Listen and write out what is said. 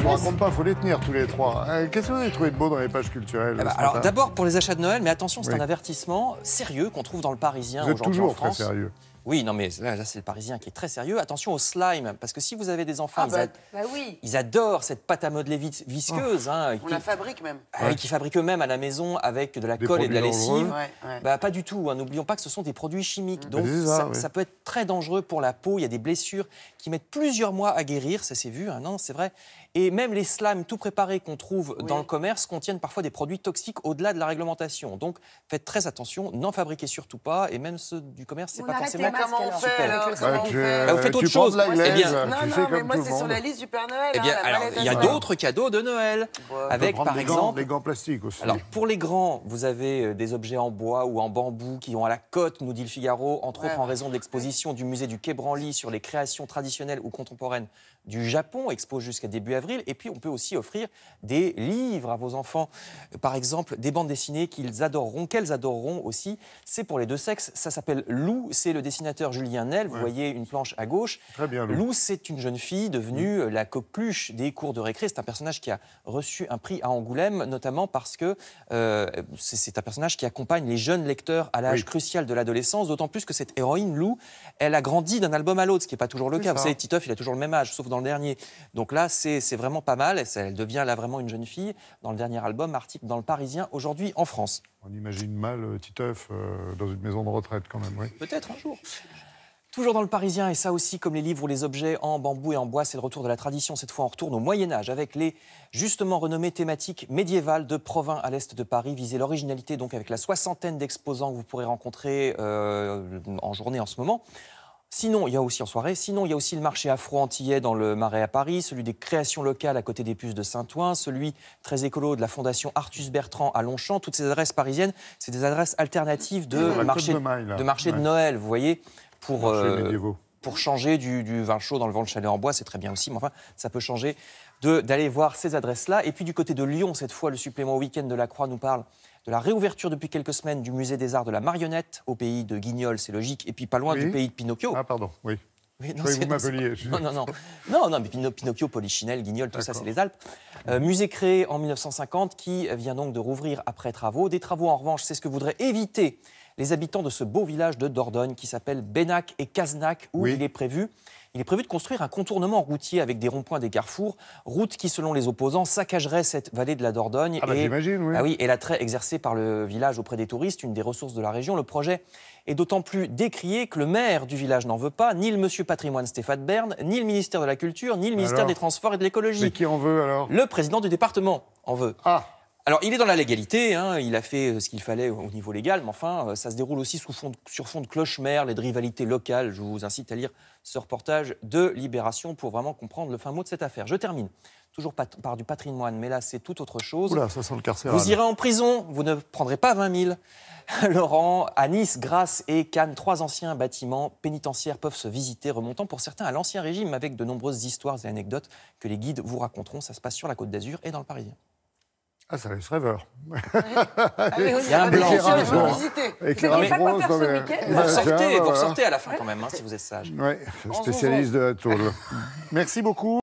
vous raconte pas, il faut les tenir tous les trois. Qu'est-ce que vous avez trouvé de beau dans les pages culturelles Alors d'abord pour les achats de Noël, mais attention, c'est Oui. un avertissement sérieux qu'on trouve dans le Parisien Vous êtes aujourd'hui en toujours très France. sérieux. Oui, non mais là c'est le Parisien qui est très sérieux. Attention au slime, parce que si vous avez des enfants, oui. ils adorent cette pâte à modeler visqueuse. On la fabrique même. Qui fabriquent eux-mêmes à la maison avec de la Des colle et de la produits lessive. Ouais. Pas du tout. N'oublions pas que ce sont des produits chimiques. Donc ça, ça peut être très dangereux pour la peau. Il y a des blessures qui mettent plusieurs mois à guérir. Ça s'est vu, hein. Non, c'est vrai. Et même les slimes tout préparés qu'on trouve dans le commerce contiennent parfois des produits toxiques au-delà de la réglementation. Donc faites très attention, n'en fabriquez surtout pas. Et même ceux du commerce, c'est pas forcément... Comment on fait super. alors Comment on fait Vous faites autre tu prends chose. de la glaise, Eh bien, Non, mais moi c'est sur la liste du Père Noël. Eh bien, hein, la alors, palette il y a à d'autres cadeaux de Noël. Avec, par exemple... les gants plastiques aussi. Alors, pour les grands, vous avez des objets en bois ou en bambou qui ont à la cote, nous dit le Figaro, entre autres en raison de l'exposition du musée du Quai Branly sur les créations traditionnelles ou contemporaines du Japon, expo jusqu'à début avril. Et puis, on peut aussi offrir des livres à vos enfants. Par exemple, des bandes dessinées qu'elles adoreront aussi. C'est pour les deux sexes. Ça s'appelle Lou. C'est le dessinateur Julien Nel. Vous voyez une planche à gauche. Très bien, Lou. Lou, c'est une jeune fille devenue la coqueluche des cours de récré. C'est un personnage qui a reçu un prix à Angoulême, notamment parce que c'est un personnage qui accompagne les jeunes lecteurs à l'âge crucial de l'adolescence, d'autant plus que cette héroïne, Lou, elle a grandi d'un album à l'autre, ce qui n'est pas toujours le cas. Vous savez, Titeuf, il a toujours le même âge, sauf dans le dernier. Donc là, c'est vraiment pas mal. Elle devient là vraiment une jeune fille. Dans le dernier album, article dans Le Parisien, aujourd'hui en France. On imagine mal Titeuf dans une maison de retraite quand même, oui. Peut-être un jour. Toujours dans Le Parisien, et ça aussi, comme les livres ou les objets en bambou et en bois, c'est le retour de la tradition. Cette fois, on retourne au Moyen-Âge avec les justement renommées thématiques médiévales de Provins à l'est de Paris. Visez l'originalité, donc avec la soixantaine d'exposants que vous pourrez rencontrer en journée en ce moment. Sinon, il y a aussi en soirée, sinon il y a aussi le marché afro-antillais dans le Marais à Paris, celui des créations locales à côté des Puces de Saint-Ouen, celui très écolo de la Fondation Artus Bertrand à Longchamp. Toutes ces adresses parisiennes, c'est des adresses alternatives de marché de Noël, vous voyez, pour changer du vin chaud dans le vent de chalet en bois, c'est très bien aussi, mais enfin, ça peut changer d'aller voir ces adresses-là. Et puis du côté de Lyon, cette fois, le supplément week-end de la Croix nous parle de la réouverture depuis quelques semaines du musée des arts de la marionnette au pays de Guignol, c'est logique, et puis pas loin du pays de Pinocchio. Ah pardon, oui. Oui, je croyais que vous m'appeliez. Non, mais Pinocchio, Polichinelle, Guignol, tout ça, c'est les Alpes. Musée créé en 1950 qui vient donc de rouvrir après travaux. Des travaux, en revanche, c'est ce que voudraient éviter les habitants de ce beau village de Dordogne qui s'appelle Benac et Cazenac, où il est prévu de construire un contournement routier avec des ronds-points, des carrefours, route qui, selon les opposants, saccagerait cette vallée de la Dordogne. J'imagine, oui. Ah oui, et l'attrait exercé par le village auprès des touristes, une des ressources de la région. Le projet est d'autant plus décrié que le maire du village n'en veut pas, ni le monsieur patrimoine Stéphane Bern, ni le ministère de la Culture, ni le ministère des Transports et de l'Écologie. Mais qui en veut alors? Le président du département en veut. Ah. Alors, il est dans la légalité, hein, il a fait ce qu'il fallait au niveau légal, mais enfin, ça se déroule aussi sur fond de cloche-merle et de rivalités locales. Je vous incite à lire ce reportage de Libération pour vraiment comprendre le fin mot de cette affaire. Je termine, toujours par du patrimoine, mais là, c'est tout autre chose. Oula, ça sent le carcéral. Vous irez en prison, vous ne prendrez pas 20 000. Laurent, à Nice, Grasse et Cannes, 3 anciens bâtiments pénitentiaires peuvent se visiter, remontant pour certains à l'Ancien Régime, avec de nombreuses histoires et anecdotes que les guides vous raconteront. Ça se passe sur la Côte d'Azur et dans le Parisien. Ah, ça laisse rêveur. Il y a un blanc. Vous ressortez à la fin quand même, hein, si vous êtes sage. Oui, spécialiste de la tôle. Merci beaucoup.